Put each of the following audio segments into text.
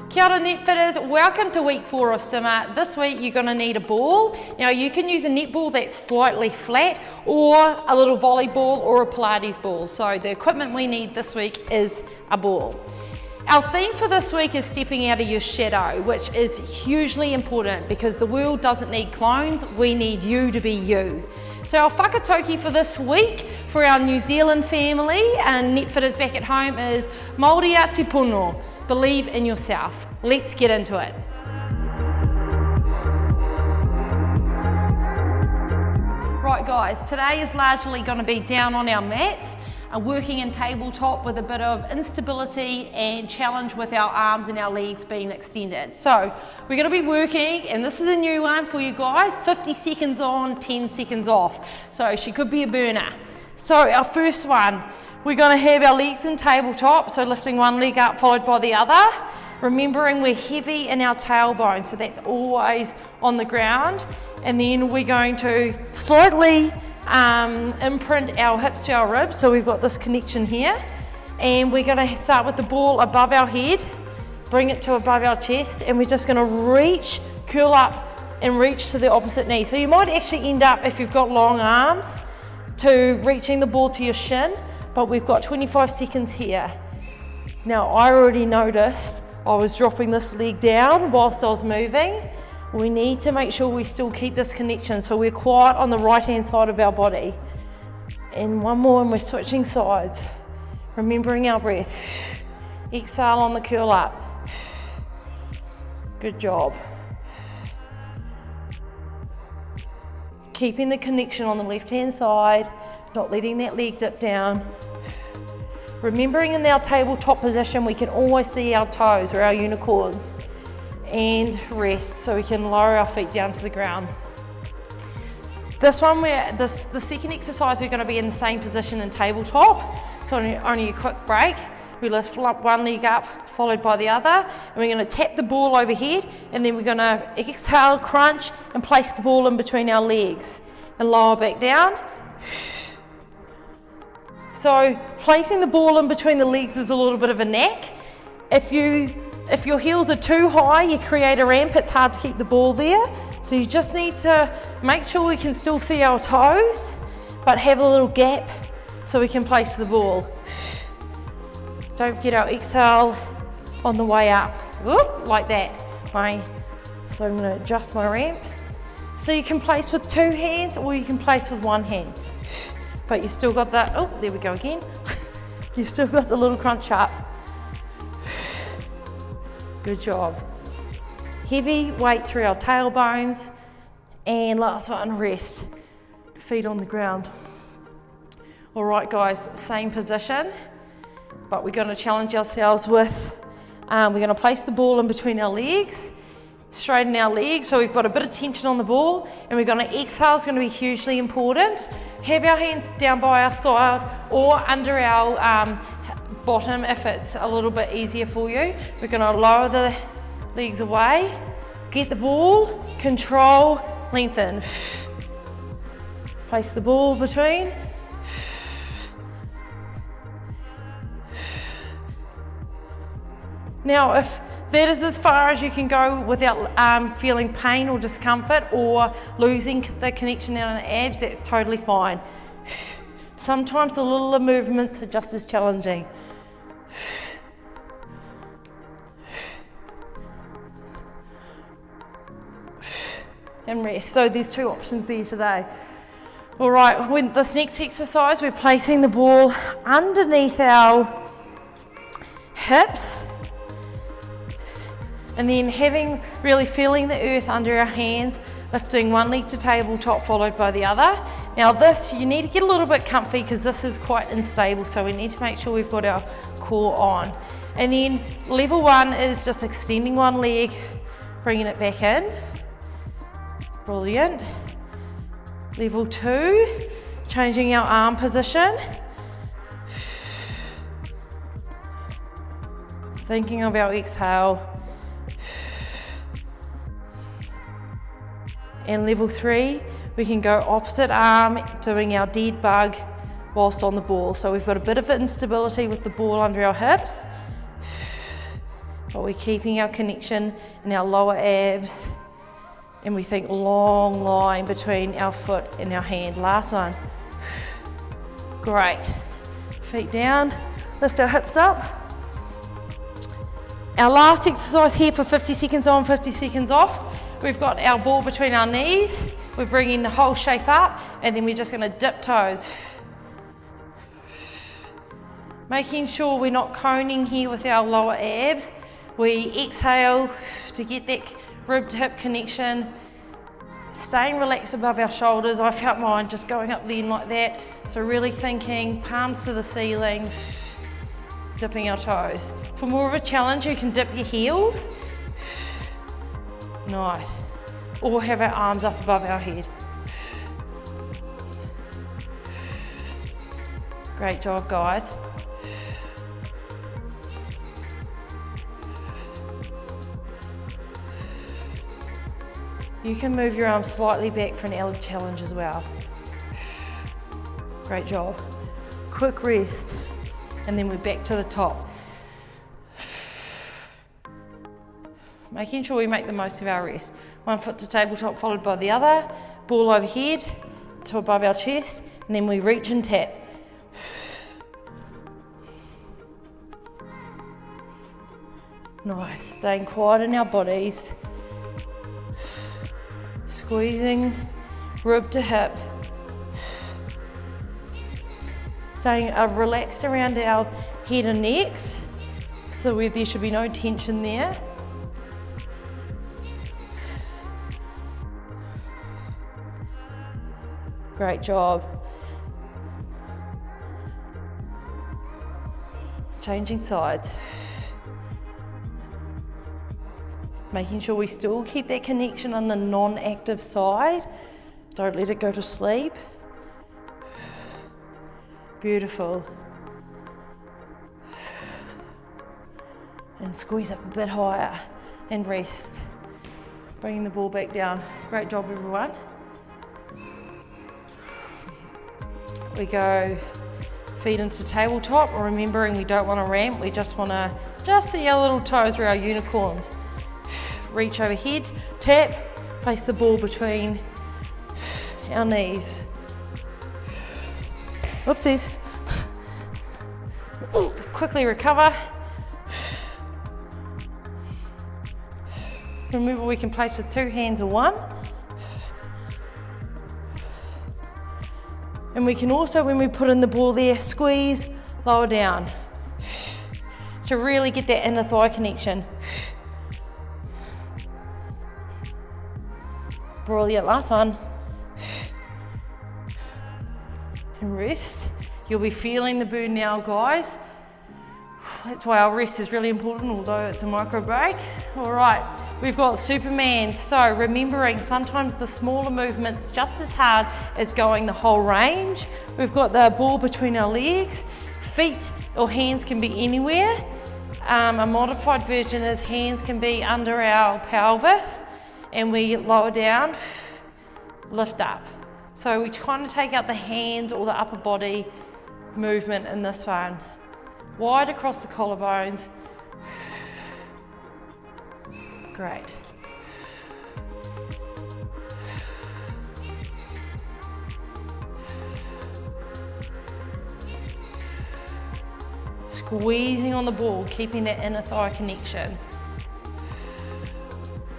Kia ora netfitters, welcome to week 4 of summer. This week you're going to need a ball. Now you can use a netball that's slightly flat or a little volleyball or a Pilates ball. So the equipment we need this week is a ball. Our theme for this week is stepping out of your shadow, which is hugely important because the world doesn't need clones, we need you to be you. So our whakatauki for this week for our New Zealand family and netfitters back at home is Mauri te pono. Believe in yourself. Let's get into it. Right guys, today is largely going to be down on our mats and working in tabletop with a bit of instability and challenge with our arms and our legs being extended. So we're going to be working, and this is a new one for you guys, 50 seconds on, 10 seconds off. So she could be a burner. So our first one, we're going to have our legs in tabletop, so lifting one leg up followed by the other. Remembering we're heavy in our tailbone, so that's always on the ground. And then we're going to slightly imprint our hips to our ribs, so we've got this connection here. And we're going to start with the ball above our head, bring it to above our chest, and we're just going to reach, curl up and reach to the opposite knee. So you might actually end up, if you've got long arms, to reaching the ball to your shin. But we've got 25 seconds here. Now I already noticed I was dropping this leg down whilst I was moving. We need to make sure we still keep this connection so we're quiet on the right hand side of our body. And one more and we're switching sides. Remembering our breath. Exhale on the curl up. Good job. Keeping the connection on the left hand side. Not letting that leg dip down. Remembering in our tabletop position, we can always see our toes or our unicorns. And rest, so we can lower our feet down to the ground. This one, the second exercise, we're going to be in the same position in tabletop. So only a quick break. We lift one leg up, followed by the other. And we're going to tap the ball overhead, and then we're going to exhale, crunch, and place the ball in between our legs. And lower back down. So placing the ball in between the legs is a little bit of a knack. If your heels are too high, you create a ramp, it's hard to keep the ball there. So you just need to make sure we can still see our toes, but have a little gap so we can place the ball. Don't forget our exhale on the way up. Whoop, like that. So I'm going to adjust my ramp. So you can place with 2 hands or you can place with 1 hand. But you still got that, oh, there we go again. You still got the little crunch up. Good job. Heavy weight through our tailbones. And last one, rest. Feet on the ground. All right, guys, same position. But we're going to challenge ourselves with, we're going to place the ball in between our legs. Straighten our legs, so we've got a bit of tension on the ball, and we're going to exhale is going to be hugely important. Have our hands down by our side or under our bottom if it's a little bit easier for you. We're going to lower the legs away, get the ball, control, lengthen. Place the ball between. Now if that is as far as you can go without feeling pain or discomfort or losing the connection in the abs, that's totally fine. Sometimes the littler movements are just as challenging. And rest. So there's 2 options there today. All right, with this next exercise, we're placing the ball underneath our hips. And then really feeling the earth under our hands, lifting one leg to tabletop followed by the other. Now this, you need to get a little bit comfy because this is quite unstable, so we need to make sure we've got our core on. And then level 1 is just extending one leg, bringing it back in. Brilliant. Level 2, changing our arm position. Thinking of our exhale. And level 3, we can go opposite arm, doing our dead bug whilst on the ball. So we've got a bit of instability with the ball under our hips, but we're keeping our connection in our lower abs, and we think long line between our foot and our hand. Last one. Great. Feet down, lift our hips up. Our last exercise here for 50 seconds on, 50 seconds off. We've got our ball between our knees. We're bringing the whole shape up, and then we're just gonna dip toes. Making sure we're not coning here with our lower abs. We exhale to get that rib to hip connection. Staying relaxed above our shoulders. I felt mine just going up then like that. So really thinking palms to the ceiling, dipping our toes. For more of a challenge, you can dip your heels. Nice. Or have our arms up above our head. Great job, guys. You can move your arms slightly back for an L challenge as well. Great job. Quick rest, and then we're back to the top. Making sure we make the most of our rest. One foot to tabletop followed by the other, ball overhead to above our chest, and then we reach and tap. Nice, staying quiet in our bodies. Squeezing rib to hip. Staying relaxed around our head and necks, so there should be no tension there. Great job. Changing sides. Making sure we still keep that connection on the non-active side. Don't let it go to sleep. Beautiful. And squeeze up a bit higher and rest. Bringing the ball back down. Great job, everyone. We go feet into tabletop, remembering we don't want to ramp, we just want to see our little toes where our unicorns. Reach overhead, tap, place the ball between our knees. Whoopsies. Quickly recover. Remember, we can place with two hands or one. And we can also, when we put in the ball there, squeeze, lower down to really get that inner thigh connection. Brilliant, last one. And rest. You'll be feeling the burn now, guys. That's why our rest is really important, although it's a micro break. All right, we've got Superman. So remembering sometimes the smaller movements just as hard as going the whole range. We've got the ball between our legs. Feet or hands can be anywhere. A modified version is hands can be under our pelvis, and we lower down, lift up. So we kind of take out the hand or the upper body movement in this one. Wide across the collarbones. Great. Squeezing on the ball, keeping that inner thigh connection.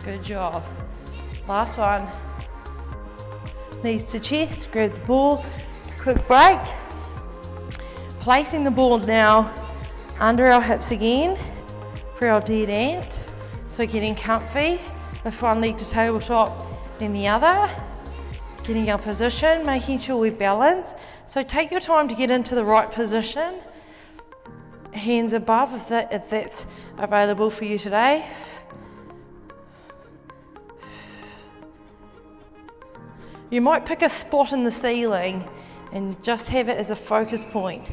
Good job. Last one. Knees to chest, grab the ball, quick break. Placing the ball now under our hips again for our dead ant. So getting comfy, lift one leg to tabletop, then the other. Getting our position, making sure we balance. So take your time to get into the right position. Hands above if that's available for you today. You might pick a spot in the ceiling and just have it as a focus point.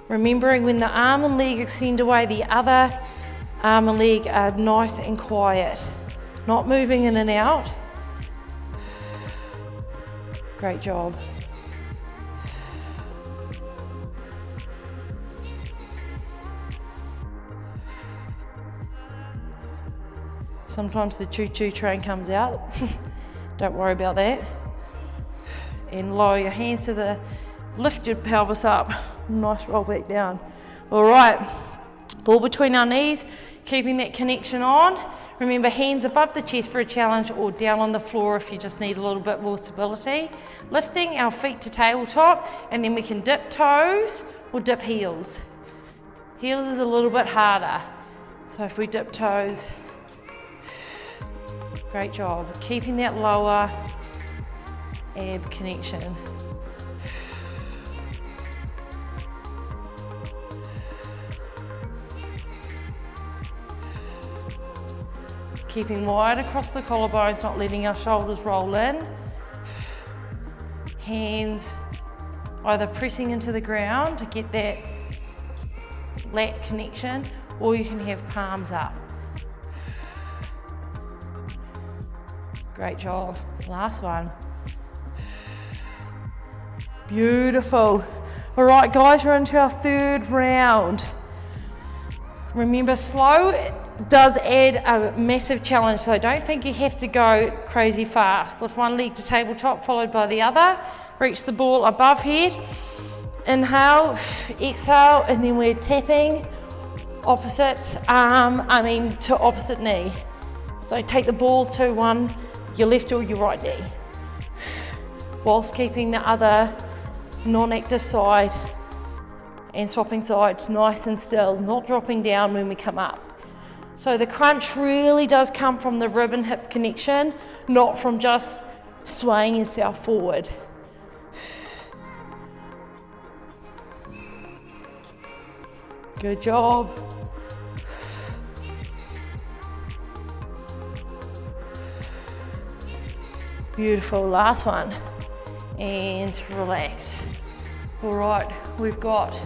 Remembering when the arm and leg extend away, the other arm and leg are nice and quiet, not moving in and out. Great job. Sometimes the choo-choo train comes out. Don't worry about that. And lower your hands to the, lift your pelvis up. Nice roll back down. All right, ball between our knees, keeping that connection on. Remember, hands above the chest for a challenge or down on the floor if you just need a little bit more stability. Lifting our feet to tabletop, and then we can dip toes or dip heels. Heels is a little bit harder. So if we dip toes, great job. Keeping that lower ab connection. Keeping wide across the collarbones, not letting our shoulders roll in. Hands either pressing into the ground to get that lat connection, or you can have palms up. Great job. Last one. Beautiful. All right, guys, we're into our third round. Remember, slow does add a massive challenge, so don't think you have to go crazy fast. Lift one leg to tabletop, followed by the other. Reach the ball above head. Inhale, exhale, and then we're tapping opposite arm, to opposite knee. So take the ball to your left or your right knee, whilst keeping the other non-active side and swapping sides nice and still, not dropping down when we come up. So the crunch really does come from the rib and hip connection, not from just swaying yourself forward. Good job. Beautiful, last one. And relax. All right, we've got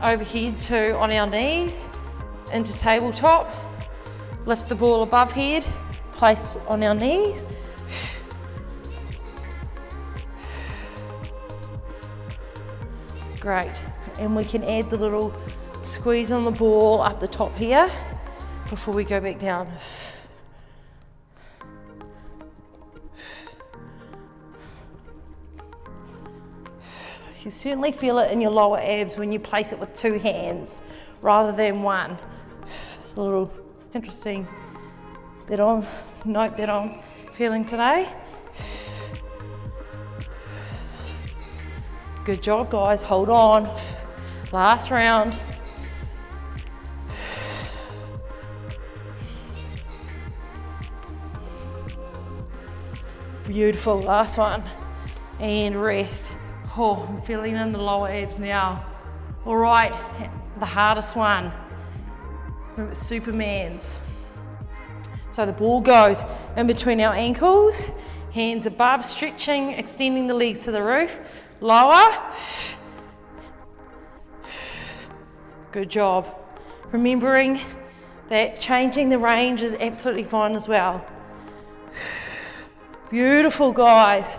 overhead to on our knees, into tabletop, lift the ball above head, place on our knees. Great, and we can add the little squeeze on the ball up the top here before we go back down. You certainly feel it in your lower abs when you place it with two hands rather than one. It's a little interesting note that I'm feeling today. Good job, guys, hold on. Last round. Beautiful, last one. And rest. Oh, I'm feeling in the lower abs now. All right, the hardest one. Remember, it's Superman's. So the ball goes in between our ankles, hands above, stretching, extending the legs to the roof. Lower. Good job. Remembering that changing the range is absolutely fine as well. Beautiful, guys.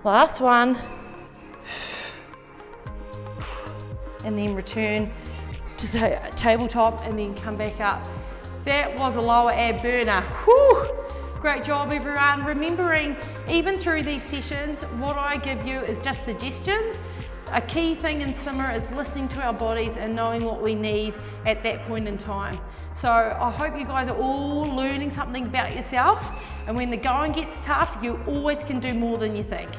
Last one. And then return to tabletop and then come back up. That was a lower ab burner. Whew. Great job, everyone. Remembering, even through these sessions, what I give you is just suggestions. A key thing in Simmer is listening to our bodies and knowing what we need at that point in time. So I hope you guys are all learning something about yourself, and when the going gets tough, you always can do more than you think.